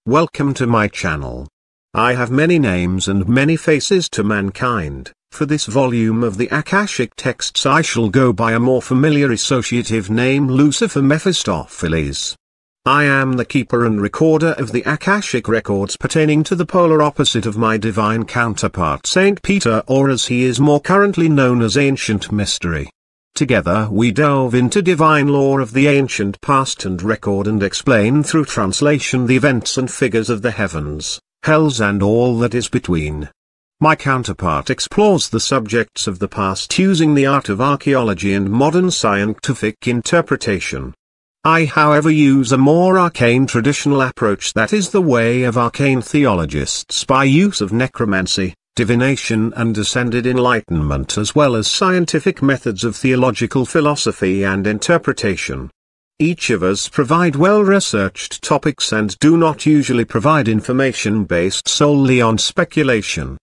Welcome to my channel. I have many names and many faces to mankind. For this volume of the Akashic texts I shall go by a more familiar associative name, Lucifer Mephistopheles. I am the keeper and recorder of the Akashic records pertaining to the polar opposite of my divine counterpart Saint Peter, or as he is more currently known as Ancient Mystery. Together we delve into divine lore of the ancient past and record and explain through translation the events and figures of the heavens, hells and all that is between. My counterpart explores the subjects of the past using the art of archaeology and modern scientific interpretation. I however use a more arcane traditional approach, that is the way of arcane theologists, by use of necromancy, divination and ascended enlightenment, as well as scientific methods of theological philosophy and interpretation. Each of us provide well-researched topics and do not usually provide information based solely on speculation.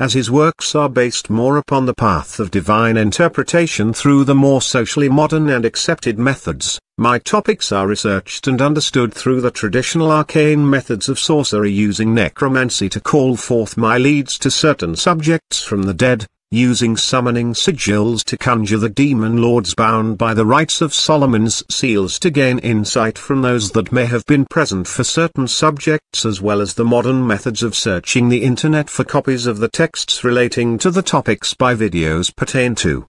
As his works are based more upon the path of divine interpretation through the more socially modern and accepted methods, my topics are researched and understood through the traditional arcane methods of sorcery, using necromancy to call forth my leads to certain subjects from the dead, using summoning sigils to conjure the demon lords bound by the rites of Solomon's seals to gain insight from those that may have been present for certain subjects, as well as the modern methods of searching the internet for copies of the texts relating to the topics by videos pertain to.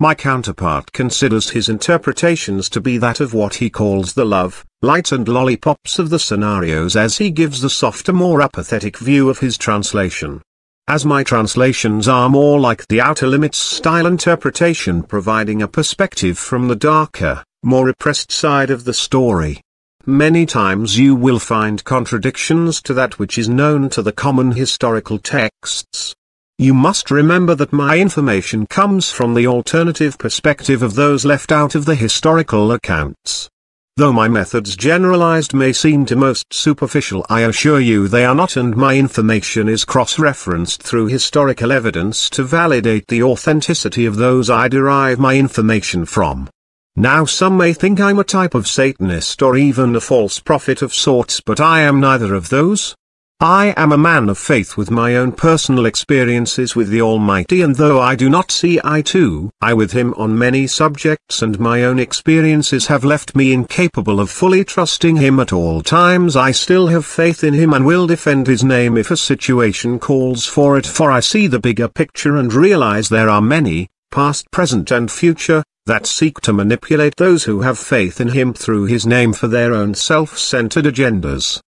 My counterpart considers his interpretations to be that of what he calls the love, light and lollipops of the scenarios, as he gives the softer, more apathetic view of his translation. As my translations are more like the Outer Limits style interpretation, providing a perspective from the darker, more repressed side of the story. Many times you will find contradictions to that which is known to the common historical texts. You must remember that my information comes from the alternative perspective of those left out of the historical accounts. Though my methods generalized may seem to most superficial, I assure you they are not, and my information is cross-referenced through historical evidence to validate the authenticity of those I derive my information from. Now some may think I'm a type of Satanist or even a false prophet of sorts, but I am neither of those. I am a man of faith with my own personal experiences with the Almighty, and though I do not see eye to eye with him on many subjects, and my own experiences have left me incapable of fully trusting him at all times, I still have faith in him and will defend his name if a situation calls for it, for I see the bigger picture and realize there are many, past, present and future, that seek to manipulate those who have faith in him through his name for their own self-centered agendas.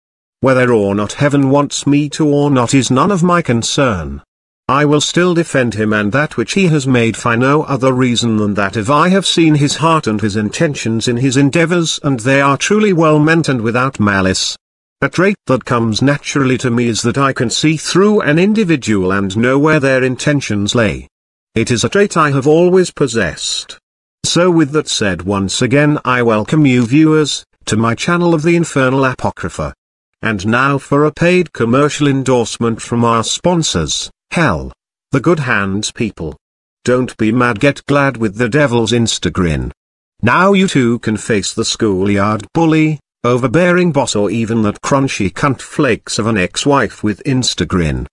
Whether or not heaven wants me to or not is none of my concern. I will still defend him and that which he has made for no other reason than that if I have seen his heart and his intentions in his endeavors, and they are truly well meant and without malice. A trait that comes naturally to me is that I can see through an individual and know where their intentions lay. It is a trait I have always possessed. So with that said, once again I welcome you viewers to my channel of the Infernal Apocrypha. And now for a paid commercial endorsement from our sponsors, Hell. The Good Hands people. Don't be mad, get glad with the devil's Instagrin. Now you too can face the schoolyard bully, overbearing boss, or even that crunchy cunt flakes of an ex-wife with Instagrin.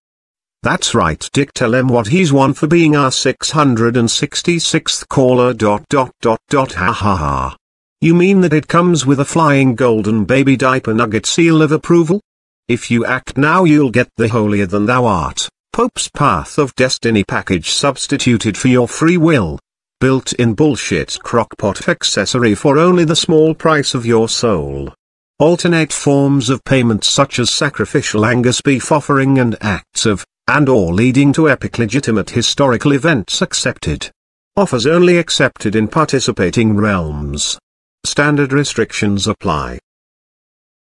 That's right, Dick, tell him what he's won for being our 666th caller. Ha ha ha. You mean that it comes with a flying golden baby diaper nugget seal of approval? If you act now you'll get the holier than thou art, Pope's Path of Destiny package substituted for your free will. Built-in bullshit crockpot accessory for only the small price of your soul. Alternate forms of payment such as sacrificial Angus beef offering and acts of, and/or leading to epic legitimate historical events accepted. Offers only accepted in participating realms. Standard restrictions apply.